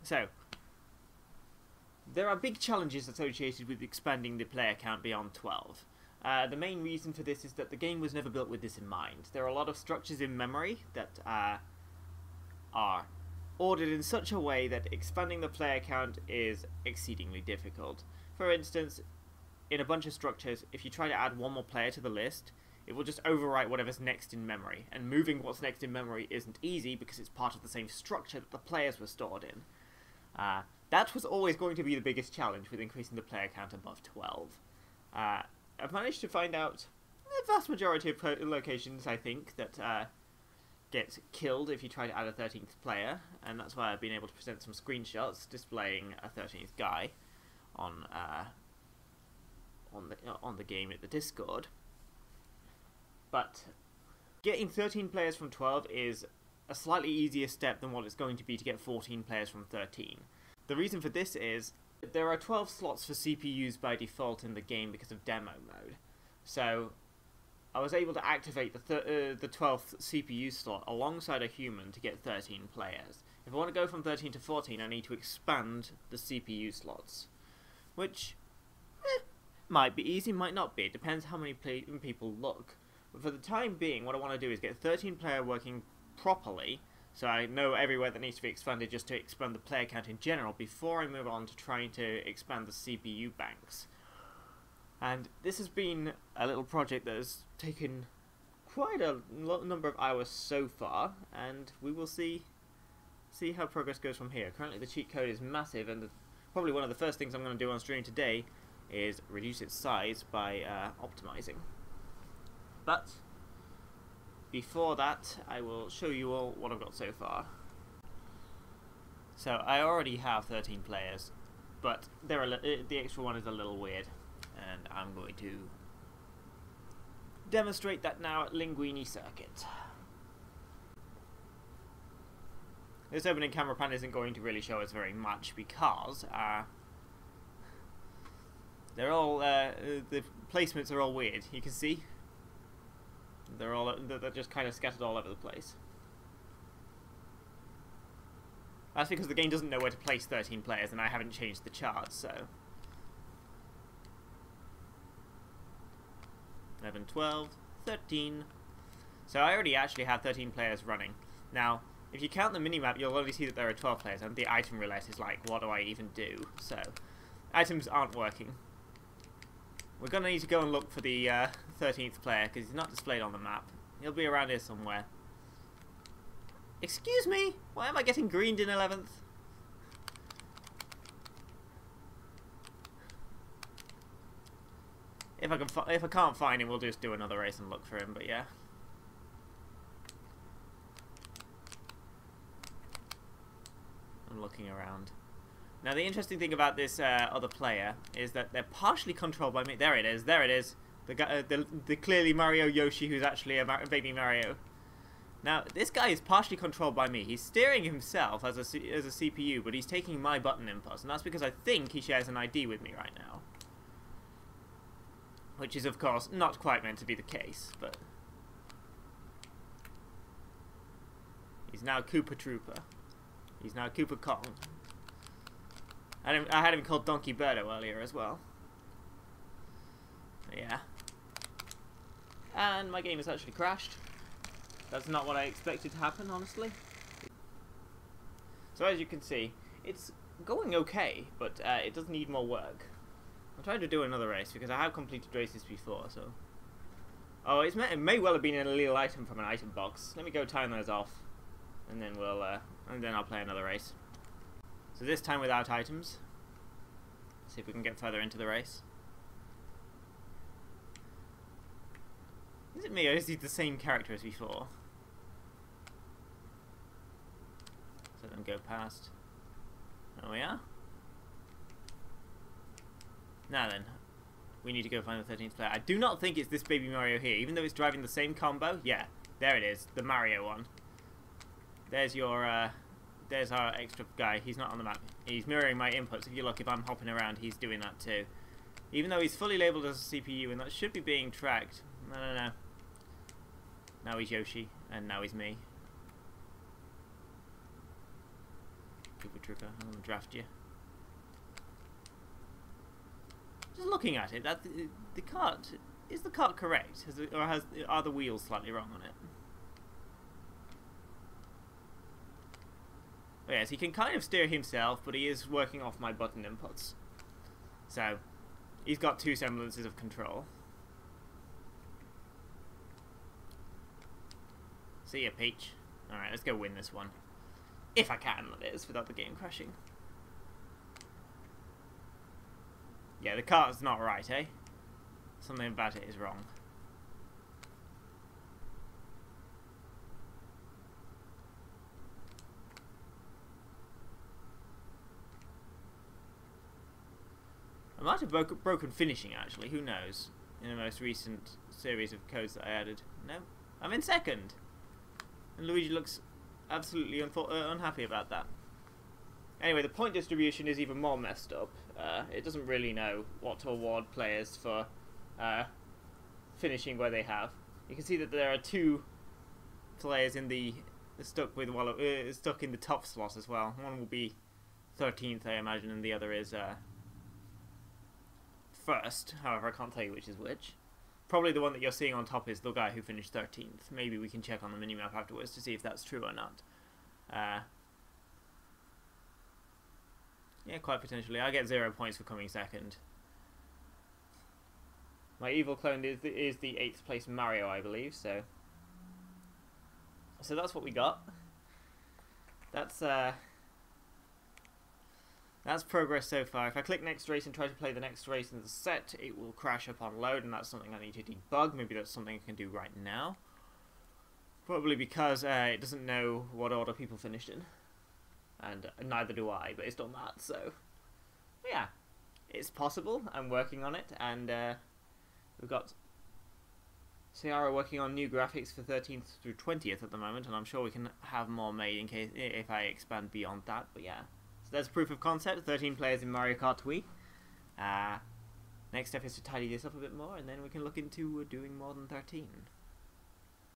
So, there are big challenges associated with expanding the player count beyond 12. The main reason for this is that the game was never built with this in mind. There are a lot of structures in memory that are ordered in such a way that expanding the player count is exceedingly difficult. For instance, in a bunch of structures, if you try to add one more player to the list, it will just overwrite whatever's next in memory, and moving what's next in memory isn't easy because it's part of the same structure that the players were stored in. That was always going to be the biggest challenge with increasing the player count above 12. I've managed to find out the vast majority of locations, I think, that get killed if you try to add a 13th player, and that's why I've been able to present some screenshots displaying a 13th guy on the game at the Discord. But getting 13 players from 12 is a slightly easier step than what it's going to be to get 14 players from 13. The reason for this is there are 12 slots for CPUs by default in the game because of demo mode. So I was able to activate the 12th CPU slot alongside a human to get 13 players. If I want to go from 13 to 14, I need to expand the CPU slots, which might be easy, might not be. It depends how many people look. But for the time being, what I want to do is get 13 player working properly, so I know everywhere that needs to be expanded just to expand the player count in general before I move on to trying to expand the CPU banks. And this has been a little project that has taken quite a number of hours so far, and we will see how progress goes from here. Currently the cheat code is massive, and probably one of the first things I'm going to do on stream today is reduce its size by optimizing. But before that, I will show you all what I've got so far. So I already have 13 players, but the extra one is a little weird, and I'm going to demonstrate that now at Linguini Circuit. This opening camera pan isn't going to really show us very much because they're all the placements are all weird. You can see they're just kind of scattered all over the place. That's because the game doesn't know where to place 13 players, and I haven't changed the charts, so 11, 12, 13. So I already actually have 13 players running. Now, if you count the minimap, you'll only see that there are 12 players, and the item roulette is like, what do I even do? So, items aren't working. We're going to need to go and look for the 13th player, because he's not displayed on the map. He'll be around here somewhere. Excuse me? Why am I getting greened in 11th? If I can't find him, we'll just do another race and look for him, but yeah. I'm looking around. Now the interesting thing about this other player is that they're partially controlled by me. There it is, there it is. The guy, the clearly Mario Yoshi who's actually a baby Mario. Now this guy is partially controlled by me. He's steering himself as a CPU, but he's taking my button inputs, and that's because I think he shares an ID with me right now. Which is of course not quite meant to be the case, but he's now Koopa Trooper. He's now Koopa Kong. I had him called Donkey Birdo earlier as well. Yeah. And my game has actually crashed. That's not what I expected to happen, honestly. So as you can see, it's going okay, but it does need more work. I'm trying to do another race because I have completed races before, so... Oh, it may well have been a little item from an item box. Let me go turn those off, and then I'll play another race. So this time without items. See if we can get further into the race. Is it me or is he the same character as before? So let them go past. There we are. Now then, we need to go find the 13th player. I do not think it's this baby Mario here, even though it's driving the same combo. Yeah, there it is, the Mario one. There's your, there's our extra guy. He's not on the map. He's mirroring my inputs. If you look, if I'm hopping around, he's doing that too. Even though he's fully labeled as a CPU, and that should be being tracked. No. Now he's Yoshi, and now he's me. Stupid trigger. I'm gonna draft you. Just looking at it, that the cart is the cart correct, are the wheels slightly wrong on it? But yes, he can kind of steer himself, but he is working off my button inputs. So, he's got two semblances of control. See ya, Peach. Alright, let's go win this one. If I can, that is, without the game crashing. Yeah, the cart's not right, eh? Something about it is wrong. I might have broken finishing, actually. Who knows? In the most recent series of codes that I added. No, I'm in second. And Luigi looks absolutely unhappy about that. Anyway, the point distribution is even more messed up. It doesn't really know what to award players for finishing where they have. You can see that there are two players in the stuck in the top slot as well. One will be 13th, I imagine, and the other is first. However, I can't tell you which is which. Probably the one that you're seeing on top is the guy who finished 13th. Maybe we can check on the minimap afterwards to see if that's true or not. Yeah, quite potentially. I get 0 points for coming second. My evil clone is the 8th place Mario, I believe, so that's what we got. That's progress so far. If I click next race and try to play the next race in the set, it will crash upon load, and that's something I need to debug. Maybe that's something I can do right now. Probably because it doesn't know what order people finished in. And neither do I, based on that, so yeah. It's possible. I'm working on it, and we've got Ciara working on new graphics for 13th through 20th at the moment, and I'm sure we can have more made in case if I expand beyond that, but yeah. So there's proof of concept, 13 players in Mario Kart Wii. Next step is to tidy this up a bit more, and then we can look into doing more than 13.